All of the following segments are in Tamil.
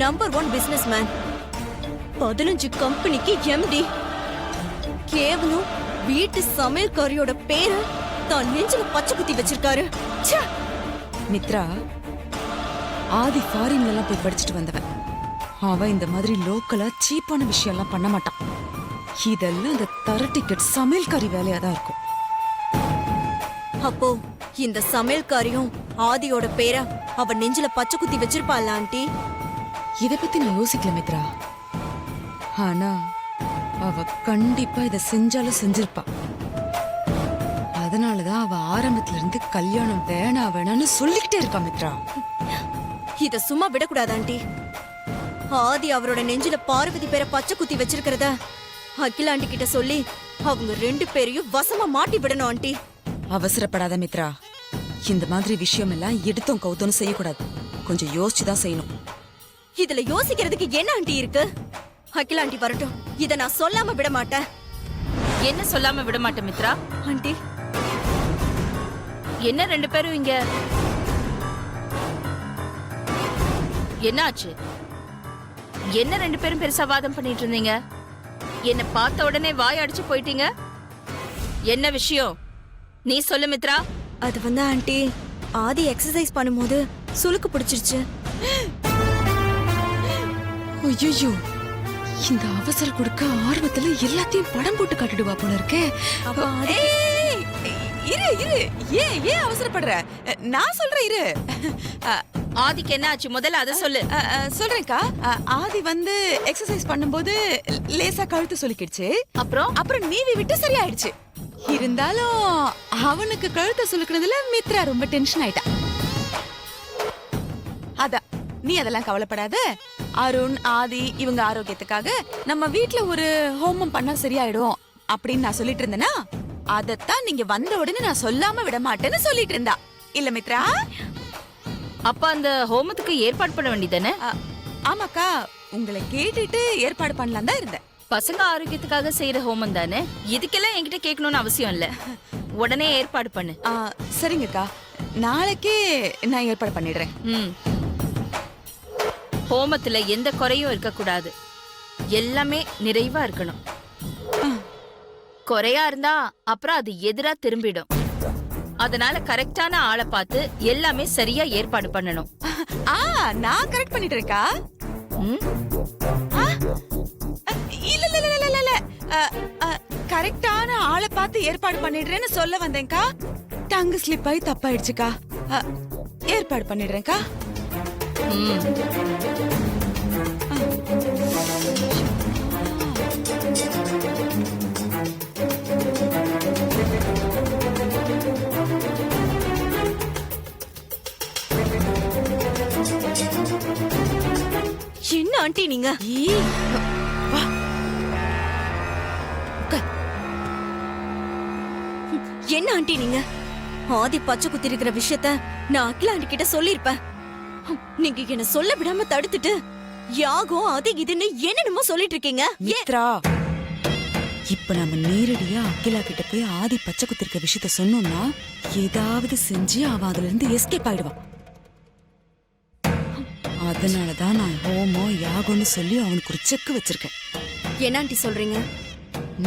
நம்பர் 1 பிசினஸ் மேன், 15 கம்பெனிக்கு எம்டி. கேவலம் வீட்டு சமையல்காரியோட பேரை தான் நெஞ்சில பச்சை குத்தி வச்சிருக்காரு. ச்சே! மித்ரா, ஆதி ஃபாரின்ல எல்லாம் போய் படிச்சுட்டு வந்தவன். அவன் இந்த மாதிரி லோக்கலா சீப்பான விஷயம் எல்லாம் பண்ண மாட்டான். இதெல்லாம் இந்த தர டிக்கெட் சமையல்காரி வேலையா தான் இருக்கும். அப்போ இந்த சமையல்காரியும் ஆதியோட பேரை அவ நெஞ்சில பச்சை குத்தி வச்சிருப்பாள் ஆண்டி. இத பத்தி நான் யோசிக்கல மித்ரா. ஆனா அவ கண்டிப்பா இத செஞ்சாலும் செஞ்சிருப்பா. அதனாலதான் அவ ஆரம்பத்துல இருந்து கல்யாணம் வேணான்னு சொல்லிக்கிட்டே இருக்கா மித்ரா. இத சும்மா விடக்கூடாது ஆண்டி. ஆதி அவரோட நெஞ்சில பார்வதி பேரை பச்சை குத்தி வச்சிருக்கிறத அகில ஆண்டி கிட்ட சொல்லி அவங்க 2 பேரையும் வசமா மாட்டி விடணும் ஆண்டி. அவசரப்படாத மித்ரா. இந்த மாதிரி விஷயம் எல்லாம் எடுத்தோம் கவுத்தோன்னு செய்யக்கூடாது. கொஞ்சம் யோசிச்சுதான் செய்யணும். இதுல யோசிக்கிறதுக்கு என்ன ஆண்டி இருக்கு? அகில ஆண்டி வரட்டும், இத நான் சொல்லாம விட மாட்டேன். என்ன சொல்லாம விட மாட்டேன் மித்ரா? ஆண்டி, என்ன 2 பேரும் இங்க? என்ன ஆச்சு? என்ன 2 பேரும் பெருசா வாதம் பண்ணிட்டு இருந்தீங்க? என்ன பார்த்த உடனே வாய் அடிச்சு போயிட்டீங்க. என்ன விஷயம்? நீ சொல்லு மித்ரா. அது வந்து ஆண்டி, ஆதி எக்ஸசைஸ் பண்ணும்போது சுளுக்கு பிடிச்சிருச்சு. ஐயோ, இந்த அவசர கொடுக்க ஆர்வத்துல எல்லாத்தையும் படம் போட்டு காட்டிடுவா போல இருக்கே. இரு இரு, ஏன் அவசரப்படுற? நான் சொல்றேன் இரு. ஆதிக்கு என்ன ஆச்சு? முதல்ல அத சொல்லு. சொல்றேன்க்கா. ஆதி வந்து எக்ஸசைஸ் பண்ணும்போது லேசா கழுத்து சொல்லிக்கிடுச்சு. அப்புறம் நீவி விட்டு சரியாயிடுச்சு. இருந்தாலும் அவனுக்கு கழுத்தை சுலுக்குனதுல மித்ரா ரொம்ப டென்ஷன் ஆயிட்டா. அதான், நீ அதெல்லாம் கவலைப்படாத. அருண், ஆதி இவங்க ஆரோக்கியத்துக்காக நம்ம வீட்ல ஒரு ஹோமம் பண்ணா சரியாயிடும் அப்படின்னு நான் சொல்லிட்டு இருந்தேனா, அதத்தான் நீங்க வந்த உடனே நான் சொல்லாம விட மாட்டேன்னு சொல்லிட்டு இருந்தா இல்ல மித்ரா? அப்ப அந்த ஹோமத்துக்கு ஏற்பாடு பண்ண வேண்டியதானே? ஆமாக்கா, உங்களை கேட்டுட்டு ஏற்பாடு பண்ணலாம் தான் இருந்தேன். பசங்க ஆரோக்கியத்துக்காக செய்யற ஹோமம் தானே, இதுக்கெல்லாம் என்கிட்ட கேட்கணும்னு அவசியம் இல்ல. உடனே ஏற்பாடு பண்ணு. சரிங்கக்கா, நாளைக்கே நான் ஏற்பாடு பண்ணிடுறேன். ஹோமத்துல எந்த குறையும் இருக்க கூடாது. எல்லாமே நிறைவா இருக்கணும். குறையா இருந்தா அப்புறம் அது எதிரா திரும்பிடும். அதனால கரெக்டான ஆளை பார்த்து எல்லாமே சரியா ஏற்பாடு பண்ணணும். நான் கரெக்ட் பண்ணிட்டேன்க்கா. இல்ல இல்ல இல்ல இல்ல இல்ல, கரெக்டான ஆளை பார்த்து ஏற்பாடு பண்ணிடுறேன்னு சொல்ல வந்தேன்க்கா. டங்கு ஸ்லிப் ஆகி தப்பாயிடுச்சுக்கா. ஏற்பாடு பண்ணிடுறேன்க்கா. என்ன ஆண்டி நீங்க? என்ன ஆண்டி நீங்க? ஆதி பச்சை குத்தி இருக்கிற விஷயத்த நான் அகில ஆண்டி கிட்ட சொல்லிருப்பேன். நீங்க என்ன சொல்ல விடாம தடுத்துட்டு யாகம் அது இதுன்னு என்னென்னமோ சொல்லிட்டு இருக்கீங்க. மித்ரா, இப்ப நம்ம நேரடியா அகிலா கிட்ட போய் ஆதி பச்சை குத்தி இருக்க விஷயத்த சொன்னோம்னா ஏதாவது செஞ்சு அவன் அதுல இருந்து எஸ்கேப் ஆயிடுவான். அதனாலதான் நான் ஹோமோ யாகம்னு சொல்லி அவனுக்கு ஒரு செக் வச்சிருக்கேன். என்ன ஆண்டி சொல்றீங்க?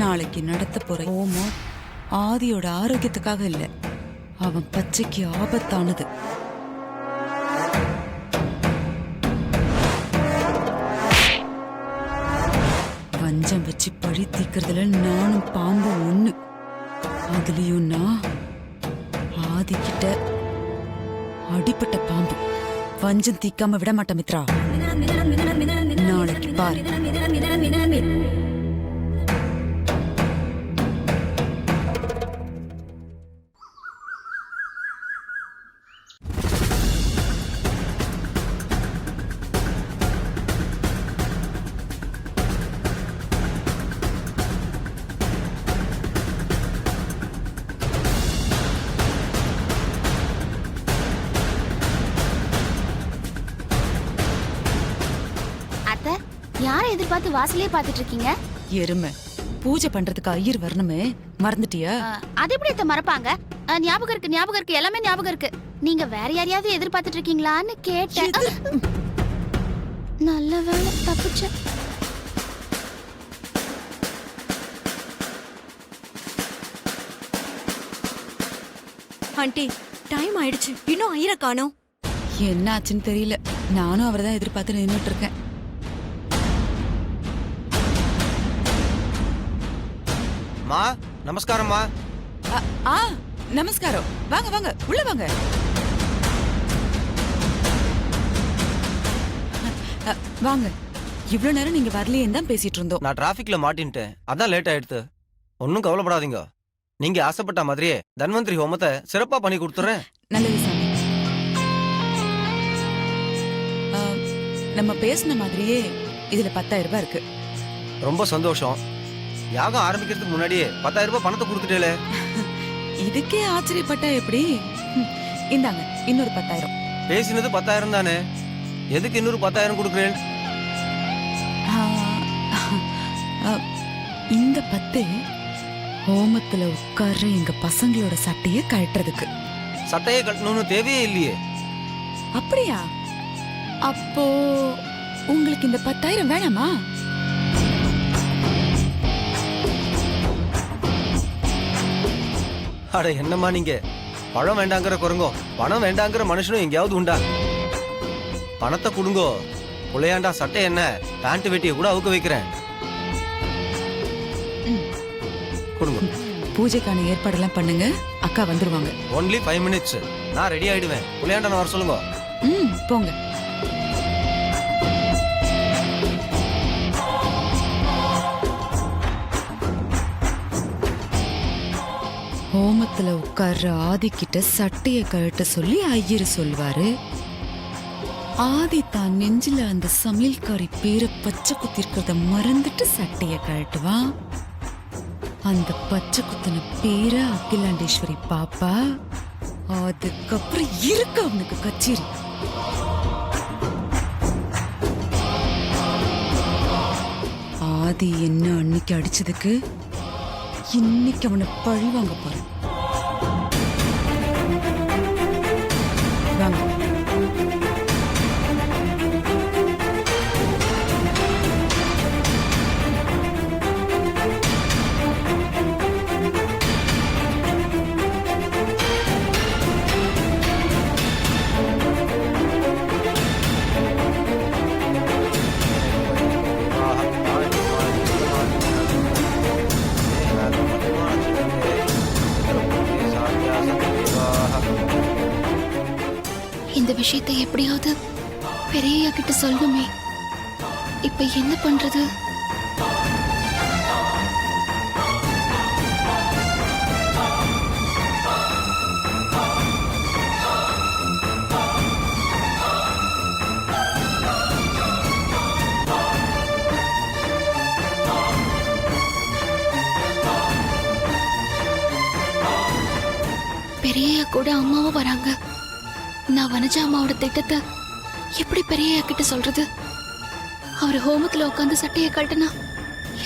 நாளைக்கு நடத்த போற ஹோமோ ஆதியோட ஆரோக்கியத்துக்காக இல்ல, அவன் பச்சைக்கு ஆபத்தானது. வஞ்சம் வச்சு பழி தீக்கிறதுல நானும் பாம்பு ஒண்ணு. அதுலயும் நான் ஆதி கிட்ட அடிப்பட்ட பாம்பு. வஞ்சம் தீக்காம விட மாட்டேன் மித்ரா. நாளைக்கு பாரு. யாரை எதிர்பார்த்து வாசலே பாத்துட்டு இருக்கீங்க? எருமை, பூஜை பண்றதுக்கு ஐயர் வரணுமே, மறந்துட்டியா? அது எப்படி இத மறப்பாங்க? ஞாபகம் இருக்கு, எல்லாமே ஞாபகம் இருக்கு. நீங்க வேற யாரையாவது எதிர்பார்த்துட்டு இருக்கீங்களான்னு கேட்டேன். நல்ல வேலை தப்பிச்ச. ஆண்டி டைம் ஆயிடுச்சு, இன்னும் ஐயரை காணோம். என்ன ஆச்சுன்னு தெரியல. நானும் அவரை தான் எதிர்பார்த்து நின்னுட்டு இருக்கேன். மா நமஸ்காரம்மா. ஆ நமஸ்காரம். வாங்க வாங்க உள்ள வாங்க. வாங்க. இவ்வளவு நேரம் நீங்க வரலையேன்னு தான் பேசிட்டு இருந்தோம். நான் டிராஃபிக்ல மாட்டின்ட்டேன், அதான் லேட் ஆயிடுத்து. ஒன்றும் கவலைப்படாதீங்க, நீங்க ஆசைப்பட்ட மாதிரியே தன்வந்திரி ஹோமத்தை சிறப்பா பண்ணி கொடுத்துறேன். நல்லது சாமி. நம்ம பேசின மாதிரியே இதுல 10,000 ரூபாய் இருக்கு. ரொம்ப சந்தோஷம். யாகம் ஆரம்பிக்கிறதுக்கு முன்னாடியே 10,000 ரூபாய் பணத்தை கொடுத்துட்டேலே. இதுக்கே ஆச்சரியப்பட்டா எப்படி? இந்தாங்க இன்னொரு 10,000. பேசினது 10,000 தானே, எதுக்கு இன்னொரு 10,000 கொடுக்குறேன்? இந்த 10 ஹோமத்துல உட்கார்ற எங்க பசங்களோட சட்டைய கழட்டுறதுக்கு. சட்டையை கட்டணும்னு தேவையே இல்லையே. அப்படியா? அப்போ உங்களுக்கு இந்த 10,000 வேணாமா? அட என்னம்மா நீங்க, பழம் வேண்டாங்கிற குரங்கோ பணம் வேண்டாங்கிற மனுஷனும் எங்கேயாவது உண்டா? பணத்தை கொடுங்கோ, புளையாண்டா சட்டை என்ன பேண்ட் வெட்டியை கூட அவுக்க வைக்கிறேன். கொடுங்க. பூஜைக்கான ஏற்பாடெல்லாம் பண்ணுங்க, அக்கா வந்துருவாங்க. ஒன்லி 5 minutes, நான் ரெடி ஆயிடுவேன். புளையாண்டா வர சொல்லுங்க. போங்க. ஹோமத்துல உட்கார்ற ஆதி கிட்ட சட்டைய கழட்ட சொல்லி ஐயர் சொல்வாரு. ஆதி தான் நெஞ்சில அந்த சமையல்காரி பேரை பச்சை குத்திருக்கிறத மறந்துட்டு சட்டைய கழட்டுவான். அந்த பச்சை குத்தின பேரை அகிலாண்டேஸ்வரி பாப்பா. அதுக்கப்புறம் இருக்கு அவனுக்கு கச்சேரி. ஆதி என்ன அன்னைக்கு அடிச்சதுக்கு இன்னைக்கு அவனை பழி வாங்க போறேன். வாங்க. இந்த விஷயத்தை எப்படியாவது பெரியய்யா கிட்ட சொல்லணுமே. இப்ப என்ன பண்றது? பெரியய்யா கூட அம்மாவும் வராங்க. நான் வனஜா அம்மாவோட திட்டத்தை எப்படி பெரியய்யா கிட்ட சொல்றது? அவர் ஹோமத்துல உட்காந்து சட்டையை கழட்டினா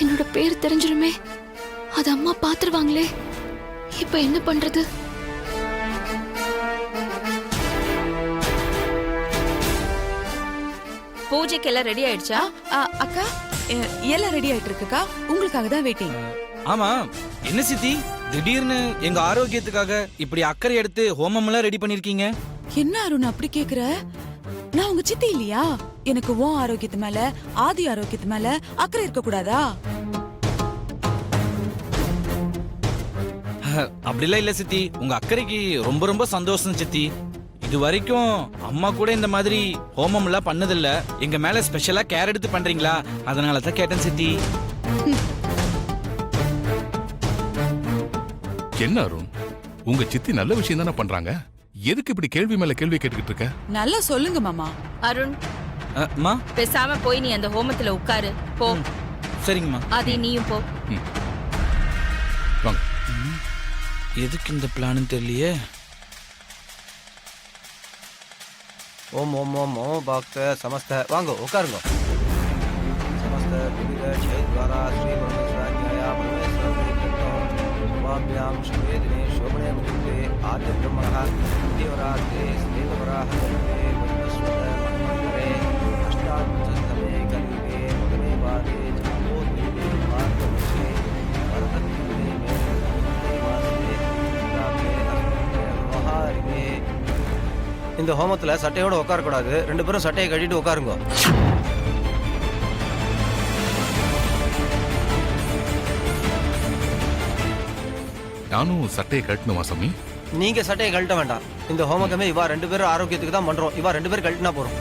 என்னோட பேர் தெரிஞ்சிருமே. அது அம்மா பாத்துருவாங்களே. இப்ப என்ன பண்றது? பூஜைக்கு எல்லாம் ரெடி ஆயிடுச்சா? அக்கா எல்லாம் ரெடி ஆயிட்டு இருக்குக்கா. உங்களுக்காக தான் வெயிட்டிங். ஆமா, என்ன சித்தி திடீர்னு எங்க ஆரோக்கியத்துக்காக இப்படி அக்கறை எடுத்து ஹோமம் எல்லாம் ரெடி பண்ணிருக்கீங்க? என்ன அருண் அப்படி கேக்குற? நான் உங்க சித்தி இல்லையா? எனக்கு உன் ஆரோக்கியத்து மேல ஆதி ஆரோக்கியத்து மேல அக்கறை இருக்க கூடாதா? அப்படிலாம் இல்ல சித்தி, உங்க அக்கறைக்கு ரொம்ப ரொம்ப சந்தோஷம் சித்தி. இது வரைக்கும் அம்மா கூட இந்த மாதிரி ஹோமம் எல்லாம் பண்ணதில்ல. எங்க மேல ஸ்பெஷலா கேர் எடுத்து பண்றீங்களா, அதனால தான் கேட்டேன் சித்தி. என்ன அருண், உங்க சித்தி நல்ல விஷயம் தானே பண்றாங்க, எதுக்கு இப்படி கேள்வி மேல கேள்வி கேட்டுக்கிட்டு இருக்க? நல்லா சொல்லுங்க மாமா. அருண், அம்மா பேசாம போய் நீ அந்த ஹோமத்துல உட்காரு போ. சரிங்கம்மா. ஆதி நீயும் போ. வாங்க. எதுக்கு இந்த பிளான் தெரியலையே. ஓம் ஓம் ஓம் ஓம் பக்த சமஸ்த. வாங்க உட்காருங்க. சமஸ்த புனித ஜெயத்வாரா ஸ்ரீ பரமேஸ்வராஜ்ஞாயா பரமேஸ்வராம் ஸ்ரீ தினே சோபனே முகூர்த்தே ஆத்ய பிரம்மணः தேவராத்ரே ஸ்ரீவராஹ கல்பே வஸ்வத மன்வந்தரே அஷ்டாத்ம இந்த ஹோமத்துல சட்டையோட உட்காரக்கூடாது. 2 பேரும் சட்டையை கட்டிட்டு உட்காருங்க. நானும் சட்டையை கட்டணுமா சாமி? நீங்க சட்டையை கழட்ட வேண்டாம். இந்த ஹோமக்கமே இவா 2 பேரும் ஆரோக்கியத்துக்கு தான் பண்றோம். இவா 2 பேரும் கழட்டினா போறோம்.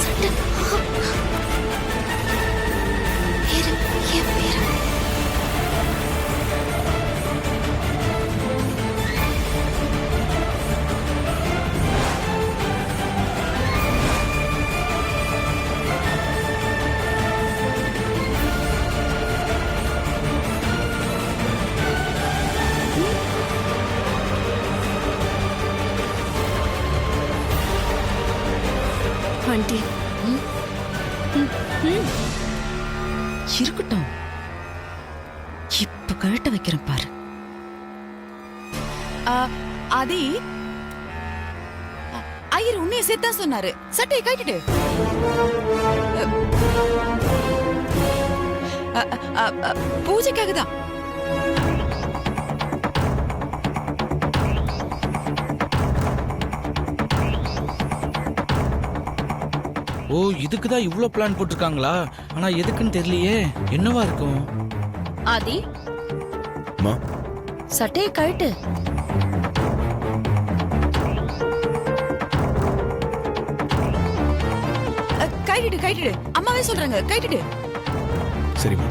சட்டை பேரு என் பேரு ஆண்டி இருக்கட்டும், இப்ப கழட்ட வைக்கிறேன் பாரு. ஆதி, ஐயர் உன்னைய சேர்த்தா சொன்னாரு. சட்டையை கட்டிடு. பூஜைக்காக தான். ஓ, இதுக்கு தான் இவ்ளோ பிளான் போட்டிருக்காங்களா? ஆனா எதுக்குன்னு தெரியலையே. என்னவா இருக்கும்? ஆதி, அம்மா, சட்டையை கழட்டு. கைட்டிடு. அம்மாவே சொல்றாங்க, கைட்டிடு. சரிம்மா.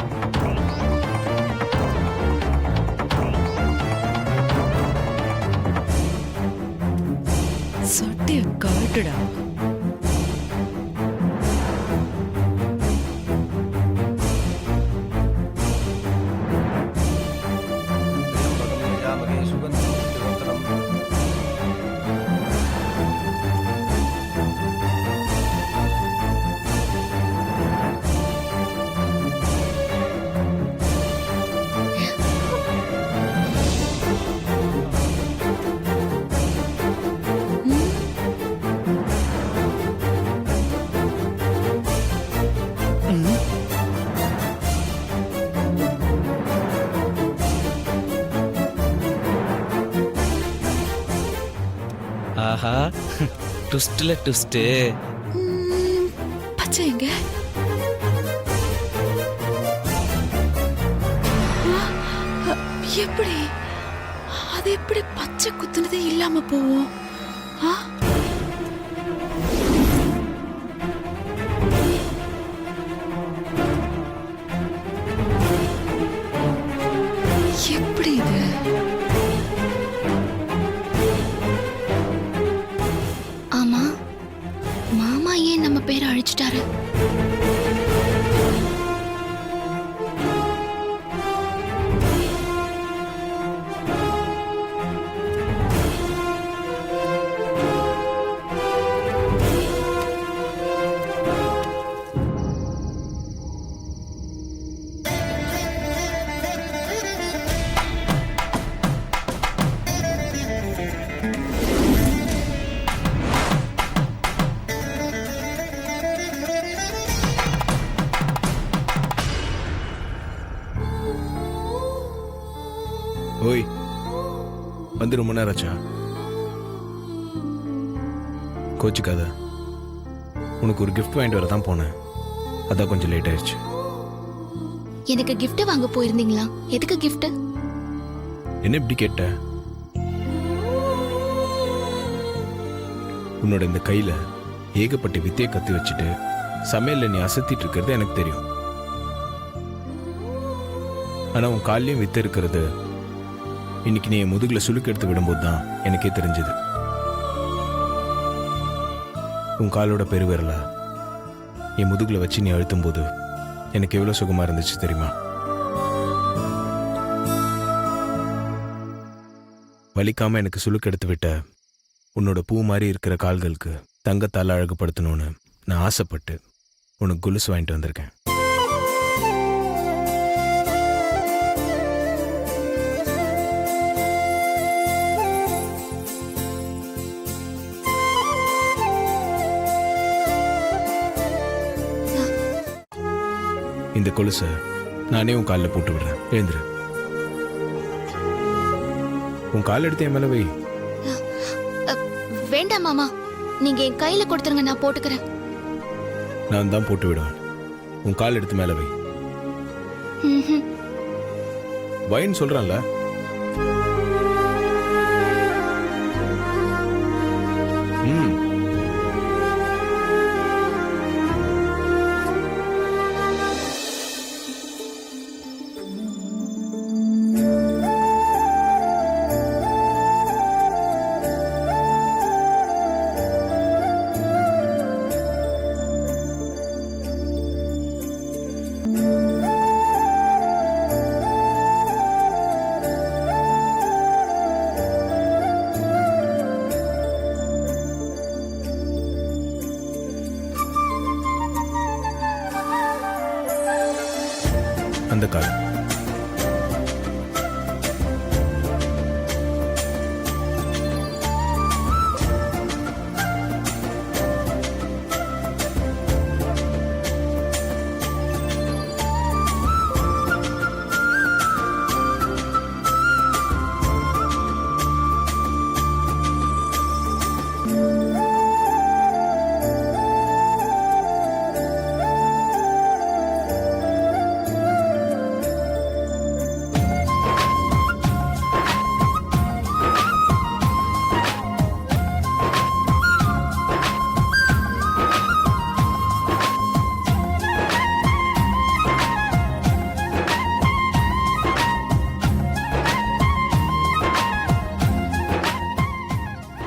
சட்டைய கழட்டுடா. ஆஹா, ட்விஸ்ட்ல ட்விஸ்ட். பச்சை எங்க? எப்படி அது எப்படி பச்சை குத்துனதே இல்லாம போவோம்? ஆ? எப்படி இது? ஆமா, மாமா ஏன் நம்ம பேரை அழிச்சிட்டாரு? ஓய், வந்து ரொம்ப நேரம் ஆச்சா? கோச்சுக்காத. உனக்கு ஒரு gift வாங்கிட்டு வர தான் போனேன். அதான் கொஞ்சம் லேட் ஆயிடுச்சு. எனக்கு gift வாங்க போயிருந்தீங்களா? எதுக்கு gift? என்ன இப்படி கேட்ட? உன்னோட இந்த கையில ஏகப்பட்ட வித்தையை கத்து வச்சுட்டு சமையல்ல நீ அசத்திட்டு இருக்கிறது எனக்கு தெரியும். ஆனா உன் கால்லயும் வித்தை இருக்கிறது இன்னைக்கு நீ என் முதுகுல சுளுக்கு எடுத்து விடும்போது தான் எனக்கே தெரிஞ்சது. உன் காலோட பெருவிரல என் முதுகுல வச்சு நீ அழுத்தும் போது எனக்கு எவ்வளவு சுகமா இருந்துச்சு தெரியுமா? வலிக்காம எனக்கு சுளுக்கு எடுத்து விட்ட உன்னோட பூ மாதிரி இருக்கிற கால்களுக்கு தங்கத்தால் அழகுபடுத்தணும்னு நான் ஆசைப்பட்டு உனக்கு கொலுசு வாங்கிட்டு வந்திருக்கேன். இந்த கொலுசை நானே உன் காலில் போட்டு விடுறேன். எழுந்துரு. உன் கால் எடுத்து என் மேல வை. வேண்டாம் மாமா, நீங்க என் கையில கொடுத்துருங்க, நான் போட்டுக்கிறேன். நான் தான் போட்டு விடுவேன். உன் கால் எடுத்து மேல வை. ம்ஹும். வைன்னு சொல்றான்ல. ம். அந்த கால்.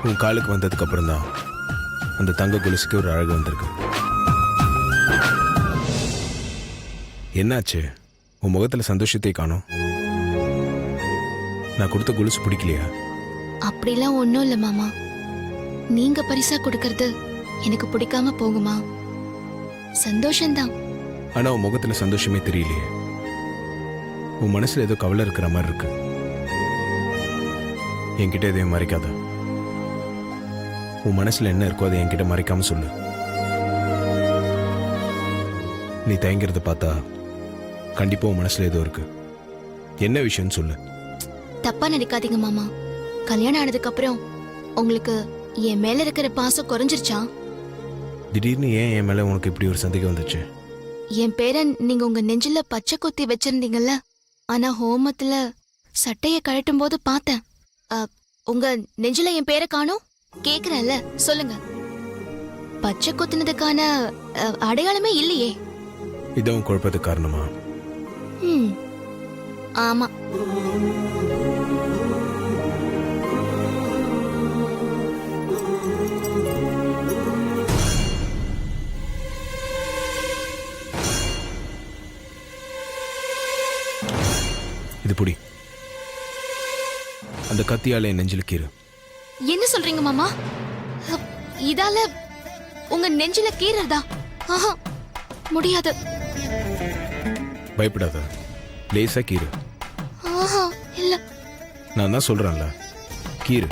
உன் காலுக்கு வந்ததுக்கு அப்புறம் தான் அந்த தங்க கொலுசுக்கு ஒரு அழகு வந்திருக்கு. என்னாச்சு? உன் முகத்துல சந்தோஷத்தை காணோம். நான் கொடுத்த கொலுசு பிடிக்கலையா? அப்படிலாம் ஒண்ணும் இல்ல மாமா. நீங்க பரிசா கொடுக்கறது எனக்கு பிடிக்காம போகுமா? சந்தோஷம்தான். ஆனா உன் முகத்துல சந்தோஷமே தெரியலையே. உன் மனசுல ஏதோ கவலை இருக்கிற மாதிரி இருக்கு. என்கிட்ட எதையும் மறைக்காத. உன் மனசுல என்ன இருக்கோ அதை என்கிட்ட மறைக்காம சொல்லு. நீ தயங்கிறத பார்த்தா கண்டிப்பா உன் மனசுல ஏதோ இருக்கு. என்ன விஷயம்னு சொல்லு. தப்பா நினைக்காதீங்க மாமா. கல்யாணம் ஆனதுக்கு அப்புறம் உங்களுக்கு என் மேல இருக்கிற பாசம் குறைஞ்சிருச்சா? திடீர்னு ஏன் என் மேல உனக்கு இப்படி ஒரு சந்தேகம் வந்துச்சு? என் பேரன் நீங்க உங்க நெஞ்சில பச்சை குத்தி வச்சிருந்தீங்கல்ல, ஆனா ஹோமத்துல சட்டைய கழட்டும் போது பார்த்தேன். உங்க நெஞ்சில என் பேரை காணோம். கேக்குறேன்ல, சொல்லுங்க. பச்சை குத்தினதுக்கான அடையாளமே இல்லையே. இதுவும் குழப்பத்துக்கு காரணமா? ஆமா. இது புடி. அந்த கத்தியால என் நெஞ்சில கீறு. என்ன சொல்றீங்க மாமா? இதால உங்க நெஞ்சில கீறதா? ஆஹா, முடியாது. பயப்படாத, லேசா கீறு. ஆஹா, இல்ல. நான் தான் சொல்றேன்ல, கீறு.